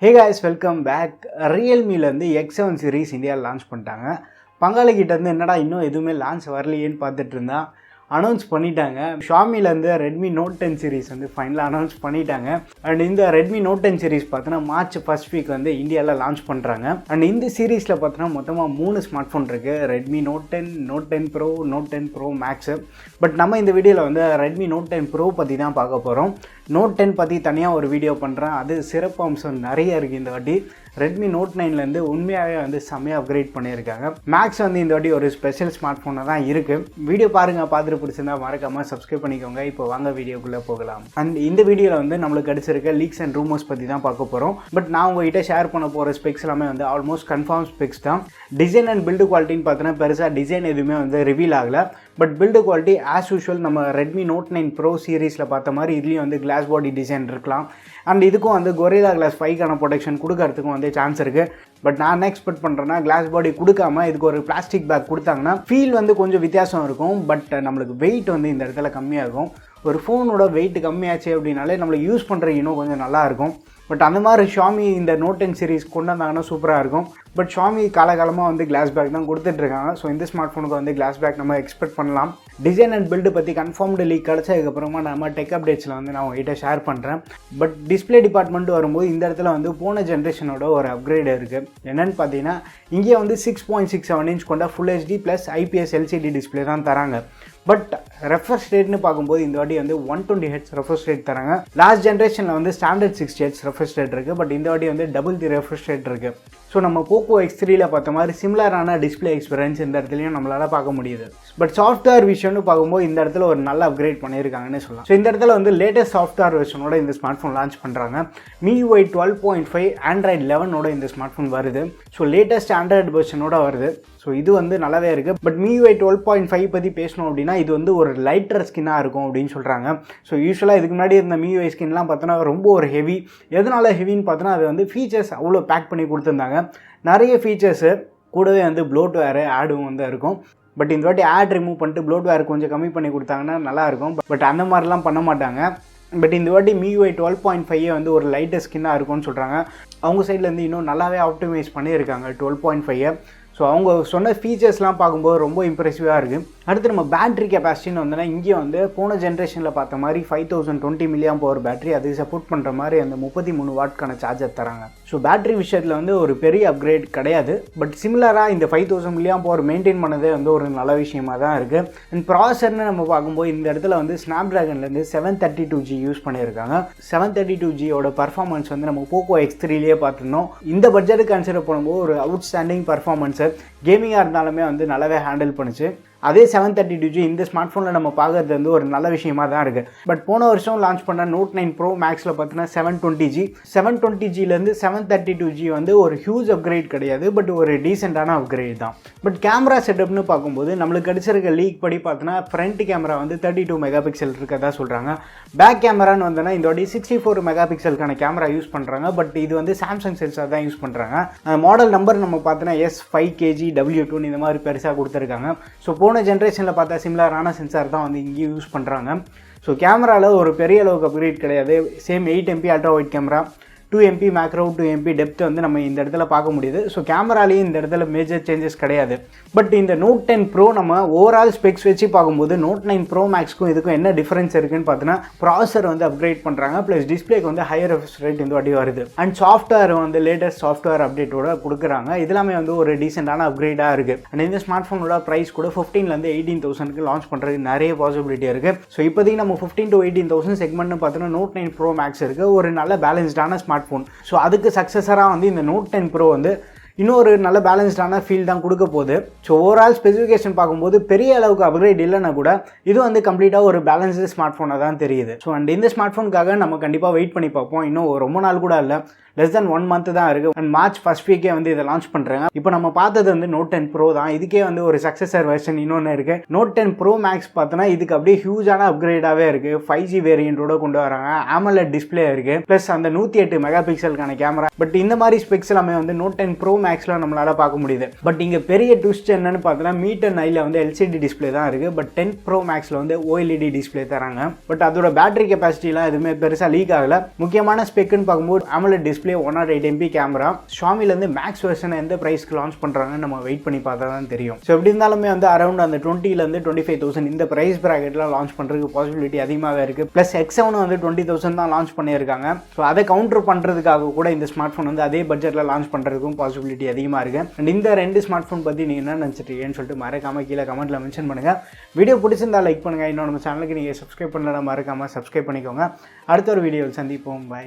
Hey guys, welcome back. Realme வந்து X7 series இந்தியாவில் launch பண்ணிட்டாங்க. பங்காளிகிட்ட இருந்து என்னடா இன்னும் எதுவுமே லான்ச் வரலையேன்னு பார்த்துட்டு இருந்தா அனௌன்ஸ் பண்ணிட்டாங்க. ஷாமிலேருந்து Redmi Note 10 series வந்து ஃபைனலாக அனௌன்ஸ் பண்ணிட்டாங்க. அண்ட் இந்த Redmi Note 10 series பார்த்தோன்னா மார்ச் ஃபர்ஸ்ட் வீக் வந்து இந்தியாவில் லான்ச் பண்ணுறாங்க. அண்ட் இந்த சீரீஸில் பார்த்தோன்னா மொத்தமாக 3 ஸ்மார்ட் ஃபோன் இருக்குது. Redmi Note 10, Note 10 Pro, Note 10 Pro Max. But நம்ம இந்த வீடியோவில் வந்து Redmi Note 10 Pro பற்றி தான் பார்க்க போகிறோம். Note 10 பற்றி தனியாக ஒரு வீடியோ பண்ணுறேன். அது சிறப்பு அம்சம் நிறைய இருக்குது இந்த வாட்டி. Redmi Note 9லேருந்து உண்மையாகவே வந்து செம்மையாக அப்கிரேட் பண்ணியிருக்காங்க. மேக்ஸ் வந்து இந்த வாட்டி ஒரு ஸ்பெஷல் ஸ்மார்ட் ஃபோனாக தான் இருக்குது. வீடியோ பாருங்கள், பார்த்துட்டு பிடிச்சிருந்தா மறக்காமல் சப்ஸ்கிரைப் பண்ணிக்கோங்க. இப்போ வாங்க வீடியோக்குள்ளே போகலாம். அண்ட் இந்த வீடியோவில் வந்து நம்மளுக்கு கிடைச்சிருக்க லீக்ஸ் அண்ட் ரூமர்ஸ் பற்றி தான் பார்க்க போகிறோம். பட் நான் உங்கள்கிட்ட ஷேர் பண்ண போகிற ஸ்பெக்ஸ் எல்லாமே வந்து ஆல்மோஸ்ட் கன்ஃபார்ம் ஸ்பெக்ஸ் தான். டிசைன் அண்ட் பில்டு குவாலிட்டின்னு பார்த்தோன்னா பெருசாக டிசைன் எதுவுமே வந்து ரிவீல் ஆகலை. But build quality as usual நம்ம Redmi Note 9 Pro சீரீஸில் பார்த்த மாதிரி இதுலேயும் வந்து கிளாஸ் பாடி டிசைன் இருக்கலாம். அண்ட் இதுக்கும் வந்து Gorilla Glass 5க்கான ப்ரொடெக்ஷன் கொடுக்கறதுக்கும் வந்து சான்ஸ் இருக்குது. பட் நான் என்ன எக்ஸ்பெக்ட் பண்ணுறேன்னா கிளாஸ் பாடி கொடுக்காம இதுக்கு ஒரு பிளாஸ்டிக் பேக் கொடுத்தாங்கன்னா ஃபீல் வந்து கொஞ்சம் வித்தியாசம் இருக்கும். பட் நம்மளுக்கு வெயிட் வந்து இந்த இடத்துல கம்மியாகும். ஒரு ஃபோனோட வெயிட் கம்மியாச்சு அப்படின்னாலே நம்மளுக்கு யூஸ் பண்ணுற இன்னும் கொஞ்சம் நல்லாயிருக்கும். பட் அந்த மாதிரி ஷாமி இந்த Note 10 சீரிஸ் கொண்டு வந்தாங்கன்னா சூப்பராக இருக்கும். பட் ஷாமி காலகாலமாக வந்து கிளாஸ் பேக் தான் கொடுத்துட்ருக்காங்க. ஸோ இந்த ஸ்மார்ட் ஃபோனுக்கு வந்து கிளாஸ் பேக் நம்ம எக்ஸ்பெக்ட் பண்ணலாம். டிசைன் அண்ட் பில்டு பற்றி கன்ஃபார்ம்டு லீக் கிடச்சதுக்கப்புறமா நம்ம டெக் அப்டேட்ஸில் வந்து நான் உங்கள்கிட்ட ஷேர் பண்ணுறேன். பட் டிஸ்பிளே டிபார்ட்மெண்ட் வரும்போது இந்த இடத்துல வந்து போன ஜென்ரேஷனோட ஒரு அப்கிரேட் இருக்குது. என்னென்னு பார்த்தீங்கன்னா இங்கே வந்து 6.67 inch கொண்ட full HD plus IPS LCD display தான் தராங்க. பட் ரெஃப்ரெஷ் ரேட்னு பார்க்கும்போது இந்த வாட்டி வந்து 120 Hz ரெஃப்ரெஷ் ரேட் தராங்க. லாஸ்ட் ஜென்ரேஷனில் வந்து ஸ்டாண்டர்ட் 60 Hz ரெஃப்ரெஷ் ரேட் இருக்குது. பட் இந்த வாட்டி வந்து டபுள் தி ரெஃப்ரெஷ் ரேட் இருக்குது. ஸோ நம்ம Poco X3ல பார்த்த மாதிரி சிமிலரான டிஸ்பிளே எக்ஸ்பீரியன்ஸ் இந்த இடத்துலையும் நம்மளால் பார்க்க முடியுது. பட் சாஃப்ட்வேர் விஷயம்னு பார்க்கும்போது இந்த இடத்துல ஒரு நல்ல அப்கிரேட் பண்ணியிருக்காங்கன்னு சொல்லலாம். ஸோ இந்த இடத்துல வந்து லேட்டஸ்ட் சாஃப்ட்வேர் வெர்ஷனோட இந்த ஸ்மார்ட் ஃபோன் லான்ச் பண்ணுறாங்க. MIUI 12.5 Android 11ஓட இந்த ஸ்மார்ட் ஃபோன் வருது. ஸோ லேட்டஸ்ட் ஆண்ட்ராய்டு வெர்ஷனோட வருது. ஸோ இது வந்து நல்லாவே இருக்குது. பட் MIUI 12.5 பற்றி பேசணும் அப்படின்னா இது வந்து ஒரு லைட்டர் ஸ்கின்னாக இருக்கும் அப்படின்னு சொல்கிறாங்க. ஸோ யூஸ்வலாக இதுக்கு முன்னாடி இருந்த MIUI ஸ்கின்லாம் பார்த்தோன்னா ரொம்ப ஒரு ஹெவி. எதனால ஹெவின்னு பார்த்தோன்னா அது வந்து ஃபீச்சர்ஸ் அவ்வளோ பேக் பண்ணி கொடுத்துருந்தாங்க. நிறைய ஃபீச்சர்ஸு கூடவே வந்து ப்ளோட்வேர் ஆடும் வந்து இருக்கும். பட் இந்த வாட்டி ஆட் ரிமூவ் பண்ணிட்டு ப்ளோட்வேர் கொஞ்சம் கம்மி பண்ணி கொடுத்தாங்கன்னா நல்லாயிருக்கும். பட் அந்த மாதிரிலாம் பண்ண மாட்டாங்க. பட் இந்த வாட்டி MIUI 12.5 வந்து ஒரு லைட்டர் ஸ்கின்னாக இருக்கும்னு சொல்கிறாங்க. அவங்க சைட்லேருந்து இன்னும் நல்லாவே ஆப்டிமைஸ் பண்ணியிருக்காங்க 12.5. ஸோ அவங்க சொன்ன ஃபீச்சர்ஸ்லாம் பார்க்கும்போது ரொம்ப இம்ப்ரெசிவாக இருக்குது. அடுத்து நம்ம பேட்ரி கெப்பாசிட்டின்னு வந்தோன்னா இங்கே வந்து போன ஜென்ரேஷனில் பார்த்த மாதிரி 5020 mAh பேட்டரி அது சப்போர்ட் பண்ணுற மாதிரி அந்த 33 வாட்க்கான சார்ஜர் தராங்க. ஸோ பேட்டரி விஷயத்தில் வந்து ஒரு பெரிய அப்கிரேட் கிடையாது. பட் சிமிலராக இந்த 5000 mAh மெயின்டைன் பண்ணதே வந்து ஒரு நல்ல விஷயமாக தான் இருக்குது. அண்ட் ப்ராசர்னு நம்ம பார்க்கும்போது இந்த இடத்துல வந்து ஸ்னாப்ட்ராகன்லேருந்து 732G யூஸ் பண்ணியிருக்காங்க. 732Gயோட பர்ஃபார்மன்ஸ் வந்து நம்ம Poco X3லேயே பார்த்துருந்தோம். இந்த பட்ஜெட்டுக்கு கன்சிடர் பண்ணும்போது ஒரு அவுட்ஸ்டாண்டிங் பர்ஃபார்மன்ஸை கேமிங்காக இருந்தாலுமே வந்து நல்லாவே ஹேண்டில் பண்ணுச்சு. அதே 732G இந்த ஸ்மார்ட் ஃபோனில் நம்ம பார்க்குறது வந்து ஒரு நல்ல விஷயமாக தான் இருக்குது. பட் போன வருஷம் லான்ச் பண்ண Note 9 Pro Maxல பார்த்தீங்கன்னா 720Gலேருந்து 732G வந்து ஒரு ஹியூஜ் அப்கிரேட் கிடையாது. பட் ஒரு டீசெண்டான அப்கிரேட் தான். பட் கேமரா செட்டப்னு பார்க்கும்போது நம்மளுக்கு கிடைச்சிருக்க லீக் படி பார்த்தோன்னா ஃப்ரண்ட் கேமரா வந்து 32 MP இருக்கதா சொல்கிறாங்க. பேக் கேமரான்னு வந்தோன்னா இந்த வாட்டி 64 MP கேமரா யூஸ் பண்ணுறாங்க. பட் இது வந்து சாம்சங் சென்சார் தான் யூஸ் பண்ணுறாங்க. மாடல் நம்பர் நம்ம பார்த்தோன்னா S5KGW2 இந்த மாதிரி பெருசாக கொடுத்துருக்காங்க. ஸோ போன ஜென்ரேஷனில் பார்த்தா சிமிலரான சென்சார் தான் வந்து இங்கேயும் யூஸ் பண்ணுறாங்க. ஸோ கேமராவில் ஒரு பெரிய அளவுக்கு அப்கிரேட் கிடையாது. Same 8MP ultra white camera, 2MP macro, 2MP depth வந்து நம்ம இந்த இடத்துல பார்க்க முடியுது. ஸோ கேமராலேயும் இந்த இடத்துல மேஜர் சேஞ்சஸ் கிடையாது. பட் இந்த Note 10 Pro நம்ம ஓவரால் ஸ்பெக்ஸ் வச்சு பார்க்கும்போது Note 9 Pro Maxக்கும் இதுக்கும் என்ன டிஃபரன்ஸ் இருக்குன்னு பார்த்தோன்னா ப்ராசர் வந்து அப்கிரேட் பண்ணுறாங்க. ப்ளஸ் டிஸ்பிளேக்கு வந்து ஹையர் ரெஃப்ரெஷ் ரேட் இந்த வாட்டி வருது. அண்ட் சாஃப்ட்வேர் வந்து லேட்டஸ்ட் சாஃப்ட்வேர் அப்டேட்டோட கொடுக்குறாங்க. இதெல்லாமே வந்து ஒரு டீசெண்டான அப்கிரேடாக இருக்குது. அண்ட் இந்த ஸ்மார்ட் ஃபோனோட ப்ரைஸ் கூட 15,000லேருந்து 18,000க்கு லான்ச் பண்ணுறதுக்கு நிறைய பாசிபிலிட்டி இருக்குது. ஸோ இப்போதைக்கு நம்ம 15,000 to 18,000 செக்மெண்ட்னு பார்த்தோன்னா Note 9 Pro Max இருக்குது. ஒரு நல்ல பேலன்ஸ்டான ஸ்மார்ட் ஃபோன். ஸோ அதுக்கு சக்ஸஸராக வந்து இந்த Note 10 Pro வந்து இன்னொரு நல்ல பேலன்ஸ்டான ஃபீல் தான் கொடுக்க போகுது. ஸோ ஓவரால் ஸ்பெசிஃபிகேஷன் பார்க்கும்போது பெரிய அளவுக்கு அப்கிரேட் இல்லைன்னா கூட இது வந்து கம்ப்ளீட்டாக ஒரு பேலன்ஸ்டு ஸ்மார்ட் ஃபோனாக தான் தெரியுது. ஸோ அண்ட் இந்த ஸ்மார்ட் ஃபோனுக்காக நம்ம கண்டிப்பாக வெயிட் பண்ணி பார்ப்போம். இன்னும் ரொம்ப நாள் கூட இல்லை, லெஸ் தென் 1 month தான் இருக்குது. அண்ட் மார்ச் ஃபர்ஸ்ட் வீக்கே வந்து இதை லான்ச் பண்ணுறாங்க. இப்போ நம்ம பார்த்தது வந்து Note 10 Pro தான். இதுக்கே வந்து ஒரு சக்ஸஸர் வெர்ஷன் இன்னொன்று இருக்குது. Note 10 Pro Max பார்த்தோன்னா இதுக்கு அப்படியே ஹியூஜான அப்கிரேடாகவே இருக்குது. 5G வேரியண்ட்டோட கொண்டு வராங்க. AMOLED டிஸ்பிளே இருக்குது. ப்ளஸ் அந்த 108 MP கேமரா. பட் இந்த மாதிரி ஸ்பெக்ஸ் எல்லாமே வந்து Note 10 Pro மேக்ஸில் நம்மளால் பார்க்க முடியுது. பட் இங்கே பெரிய ட்விஸ்ட் என்னன்னு பார்த்தோன்னா மீட் அண்ட் ஐயில் வந்து எல்சிடி டிஸ்பிளே தான் இருக்குது. பட் 10 Pro மேக்ஸில் வந்து OLED டிஸ்பிளே தராங்க. பட் அதோட பேட்டரி கெப்பாசிட்டிலாம் எதுவுமே பெருசாக லீக் ஆகலை. முக்கியமான ஸ்பெக்குன்னு பார்க்கும்போது AMOLED டிஸ்பிளே 108 MP கேமரா. ஷாமிலேருந்து மேக்ஸ் வெர்ஷனை எந்த ப்ரைஸ்க்கு லான்ச் பண்ணுறாங்கன்னு நம்ம வெயிட் பண்ணி பார்த்தா தான் தெரியும். ஸோ எப்படி இருந்தாலுமே வந்து அரௌண்ட் அந்த 20,000 25,000 இந்த ப்ரைஸ் ப்ராக்கெட்டில் லான்ச் பண்ணுறதுக்கு பாசிபிலிட்டி அதிகமாக இருக்குது. ப்ளஸ் X7 வந்து 20,000 தான் லான்ச் பண்ணியிருக்காங்க. ஸோ அதை கவுண்டர் பண்ணுறதுக்காக கூட இந்த ஸ்மார்ட் ஃபோன் வந்து அதே பட்ஜெட்டில் லான்ச் பண்ணுறதுக்கும் பாசிபிலிட்டி அதிகமாக இருக்குது. அண்ட் இந்த 2 ஸ்மார்ட் ஃபோன் பற்றி நீங்கள் என்ன நினச்சிட்டீங்கன்னு சொல்லிட்டு மறக்காமல் கீழே கமெண்ட்டில் மென்ஷன் பண்ணுங்கள். வீடியோ பிடிச்சிருந்தா லைக் பண்ணுங்கள். இன்னும் நம்ம சேனலுக்கு நீங்கள் சப்ஸ்கிரைப் பண்ணலாம், மறக்காமல் சப்ஸ்கிரைப் பண்ணிக்கோங்க. அடுத்த ஒரு வீடியோவில் சந்திப்போம். பை.